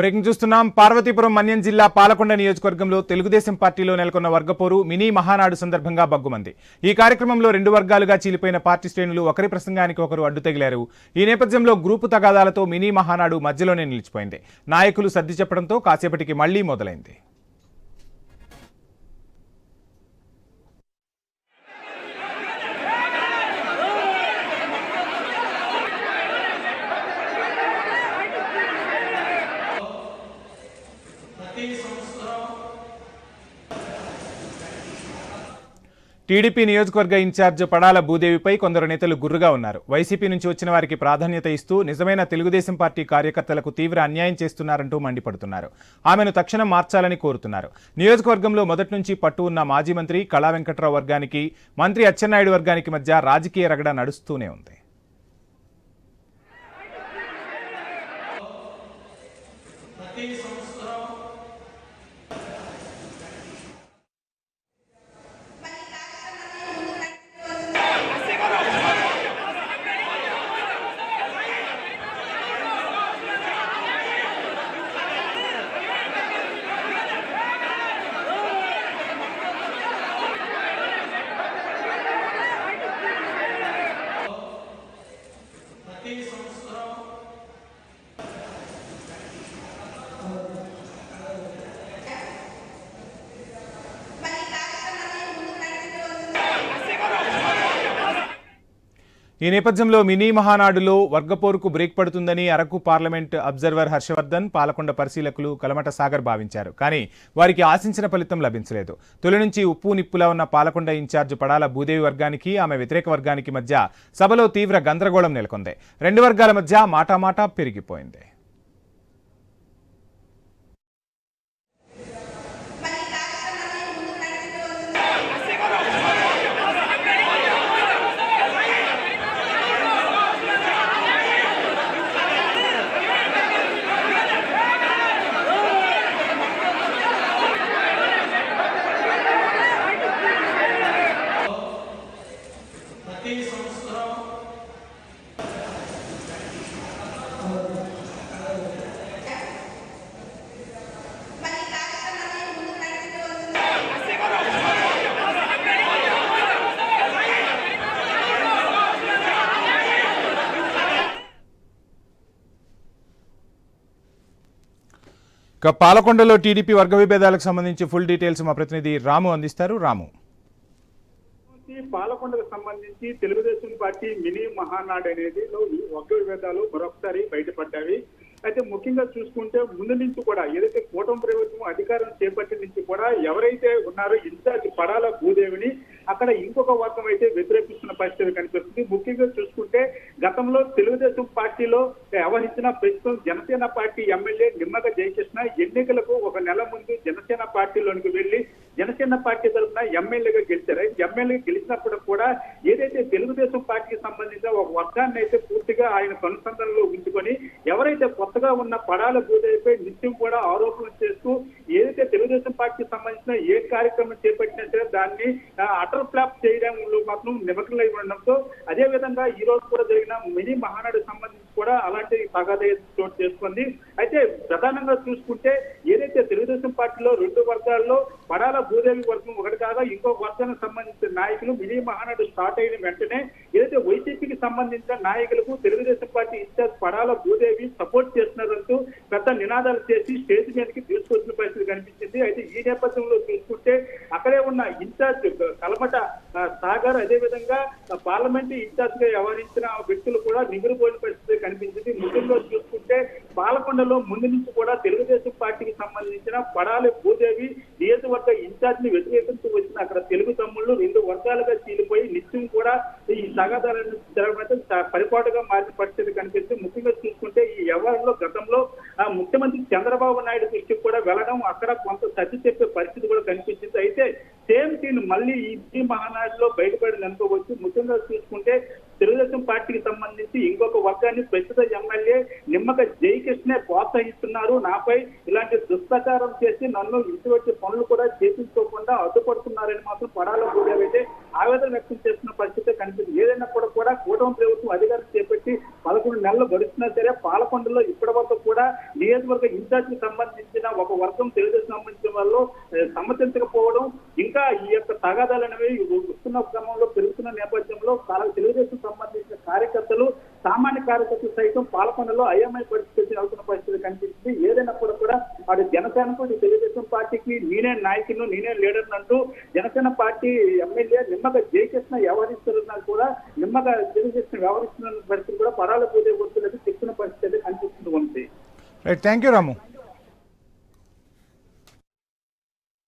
Breaking చూస్తున్నాం. పార్వతీపురం మన్యం జిల్లా పాలకొండ నియోజకవర్గంలో తెలుగుదేశం పార్టీలో నెలకొన్న వర్గపోరు మినీ మహానాడు సందర్భంగా బగ్గుమంది. ఈ కార్యక్రమంలో రెండు వర్గాలుగా చీలిపోయిన పార్టీ శ్రేణులు ఒకరి ప్రసంగానికి ఒకరు అడ్డు తగిలారు. ఈ నేపథ్యంలో గ్రూపు తగాదాలతో మినీ మహానాడు మధ్యలోనే నిలిచిపోయింది. నాయకులు సర్ది చెప్పడంతో కాసేపటికి మళ్లీ మొదలైంది. టీడీపీ నియోజకవర్గ ఇన్ఛార్జ్ పడాల భూదేవిపై కొందరు నేతలు గుర్రుగా ఉన్నారు. వైసీపీ నుంచి వచ్చిన వారికి ప్రాధాన్యత ఇస్తూ నిజమైన తెలుగుదేశం పార్టీ కార్యకర్తలకు తీవ్ర అన్యాయం చేస్తున్నారంటూ మండిపడుతున్నారు. ఆమెను తక్షణం మార్చాలని కోరుతున్నారు. నియోజకవర్గంలో మొదటి నుంచి పట్టు ఉన్న మాజీ మంత్రి కళా వెంకట్రావు వర్గానికి, మంత్రి అచ్చెన్నాయుడు వర్గానికి మధ్య రాజకీయ రగడ నడుస్తూనే ఉంది. ఈ నేపథ్యంలో మినీ మహానాడులో వర్గపోరుకు బ్రేక్ పడుతుందని అరకు పార్లమెంట్ అబ్జర్వర్ హర్షవర్ధన్, పాలకొండ పరిశీలకులు కలమట సాగర్ భావించారు. కానీ వారికి ఆశించిన ఫలితం లభించలేదు. తొలి నుంచి ఉప్పు నిప్పులా ఉన్న పాలకొండ ఇన్ఛార్జ్ పడాల భూదేవి వర్గానికి, ఆమె వ్యతిరేక వర్గానికి మధ్య సభలో తీవ్ర గందరగోళం నెలకొంది. రెండు వర్గాల మధ్య మాటామాటా పెరిగిపోయింది. పాలకొండలో టీడీపీ వర్గ విభేదాలకు సంబంధించి ఫుల్ డీటెయిల్స్ మా ప్రతినిధి రాము అందిస్తారు. రాము, పాలకొండకు సంబంధించి తెలుగుదేశం పార్టీ మినీ మహానాడు అనేది వర్గ విభేదాలు మరొకసారి బయటపడ్డాయి. అయితే ముఖ్యంగా చూసుకుంటే ముందు నుంచి కూడా ఏదైతే కూటమి ప్రభుత్వం అధికారం చేపట్టి నుంచి కూడా ఎవరైతే ఉన్నారో ఇన్ఛార్జ్ పడాల భూదేవిని అక్కడ ఇంకొక వర్గం అయితే వ్యతిరేకిస్తున్న పరిస్థితి కనిపిస్తుంది. ముఖ్యంగా చూసుకుంటే గతంలో తెలుగుదేశం పార్టీలో వ్యవహరించిన ప్రస్తుతం జనసేన పార్టీ ఎమ్మెల్యే నిమ్మగ జయకృష్ణ ఎన్నికలకు ఒక నెల ముందు జనసేన పార్టీలోనికి వెళ్లి జనసేన పార్టీ తరఫున ఎమ్మెల్యేగా గెలిచారు. ఎమ్మెల్యే గెలిచినప్పుడు కూడా ఏదైతే తెలుగుదేశం పార్టీకి సంబంధించిన ఒక వర్గాన్ని అయితే పూర్తిగా ఆయన కనుసంధానంలో ఉంచుకొని ఎవరైతే కొత్తగా ఉన్న పడాల భూదేవిపై నిత్యం కూడా ఆరోపణలు చేస్తూ ఏదైతే తెలుగుదేశం పార్టీకి సంబంధించిన ఏ కార్యక్రమం చేపట్టినా సరే దాన్ని అటర్ ఫ్లాప్ చేయడంలో మాత్రం నిమగ్నమై ఉండడంతో అదే విధంగా ఈ రోజు కూడా జరిగిన మినీ మహానాడు సంబంధించి కూడా అలాంటి తగాదా చోటు చేసుకుంది. అయితే ప్రధానంగా చూసుకుంటే ఏదైతే తెలుగుదేశం పార్టీలో రెండు వర్గాల్లో పడాల భూదేవి వర్గం ఒకటి కాగా ఇంకొక వర్గానికి సంబంధించిన నాయకులు మినీ మహానాడు స్టార్ట్ అయిన వెంటనే ఏదైతే వైసీపీకి సంబంధించిన నాయకులకు Telugu Desam party in charge Padala Bhudevi support చేస్తున్నారంటూ పెద్ద నినాదాలు చేసి స్టేజ్ మీదకి తీసుకొచ్చిన పరిస్థితి కనిపించింది. అయితే ఈ నేపథ్యంలో చూసుకుంటే అక్కడే ఉన్న ఇన్ఛార్జ్ కలమట సాగర్, అదేవిధంగా పార్లమెంటు ఇన్ఛార్జ్ గా వ్యవహరించిన వ్యక్తులు కూడా నిగురుపోయిన పరిస్థితి కనిపించింది. ముఖ్యంగా చూసుకుంటే పాలకొండలో ముందు నుంచి కూడా తెలుగుదేశం పార్టీకి సంబంధించిన పడాల భూదేవి నియోజకవర్గ ఇన్ఛార్జ్ ని వ్యతిరేకిస్తూ వచ్చిన అక్కడ తెలుగు తమ్ముళ్ళు రెండు వర్గాలుగా చీలిపోయి నిత్యం కూడా ఈ తగాదాలను జరగడం పరిపాటుగా మారిన పరిస్థితి కనిపిస్తుంది. ముఖ్యంగా చూసుకుంటే ఈ వ్యవహారంలో గతంలో ముఖ్యమంత్రి చంద్రబాబు నాయుడు దృష్టికి కూడా వెళ్ళడం, అక్కడ కొంత సర్ది చెప్పే పరిస్థితి కూడా కనిపించింది. అయితే సేమ్ సీన్ మళ్ళీ ఈ మహానాడులో బయటపడింది అనుకోవచ్చు. ముఖ్యంగా చూసుకుంటే తెలుగుదేశం పార్టీకి సంబంధించి ఇంకొక వర్గాన్ని ప్రస్తుత ఎమ్మెల్యే నిమ్మక జయకృష్ణే ప్రోత్సహిస్తున్నారు, నాపై ఇలాంటి దుష్ప్రచారం చేసి నన్ను ఇంటి వచ్చే పనులు కూడా చేపించుకోకుండా అడ్డుపడుతున్నారని మాత్రం పడాల భూదేవి అయితే ఆవేదన వ్యక్తం చేస్తున్న పరిస్థితి కనిపిస్తుంది. ఏదైనప్పుడు కూడా కూటమి ప్రభుత్వం అధికారం చేపట్టి 11 నెలలు గడుస్తున్నా సరే పాలకొండలో ఇప్పటి వరకు కూడా నియోజకవర్గ ఇన్ఛార్జికి సంబంధించిన ఒక వర్గం తెలుగుదేశం సంబంధించిన వాళ్ళు సమ్మతించకపోవడం, ఇంకా ఈ యొక్క తగాదాలు అనేవి వస్తున్న క్రమంలో పెరుగుతున్న నేపథ్యంలో తెలుగుదేశం సంబంధించిన కార్యకర్తలు, సామాన్య కార్యకర్తలు సైతం పాలకొండలో అయోమయ పరిస్థితి నెలకొన్న పరిస్థితి కనిపిస్తుంది. ఏదైనప్పుడు కూడా అటు జనసేనకు ఇటు తెలుగుదేశం పార్టీకి నేనే నాయకును నేనే లీడర్ అంటూ జనసేన పార్టీ ఎమ్మెల్యే నిమ్మక జయకృష్ణ వ్యవహరిస్తున్నా కూడా నిమ్మక తెలుగుదేశం వ్యవహరిస్తున్న పరిస్థితి కూడా పరాల పూజ గుర్తులకు చెప్తున్న పరిస్థితి కనిపిస్తుంది. Right, thank you Ramu.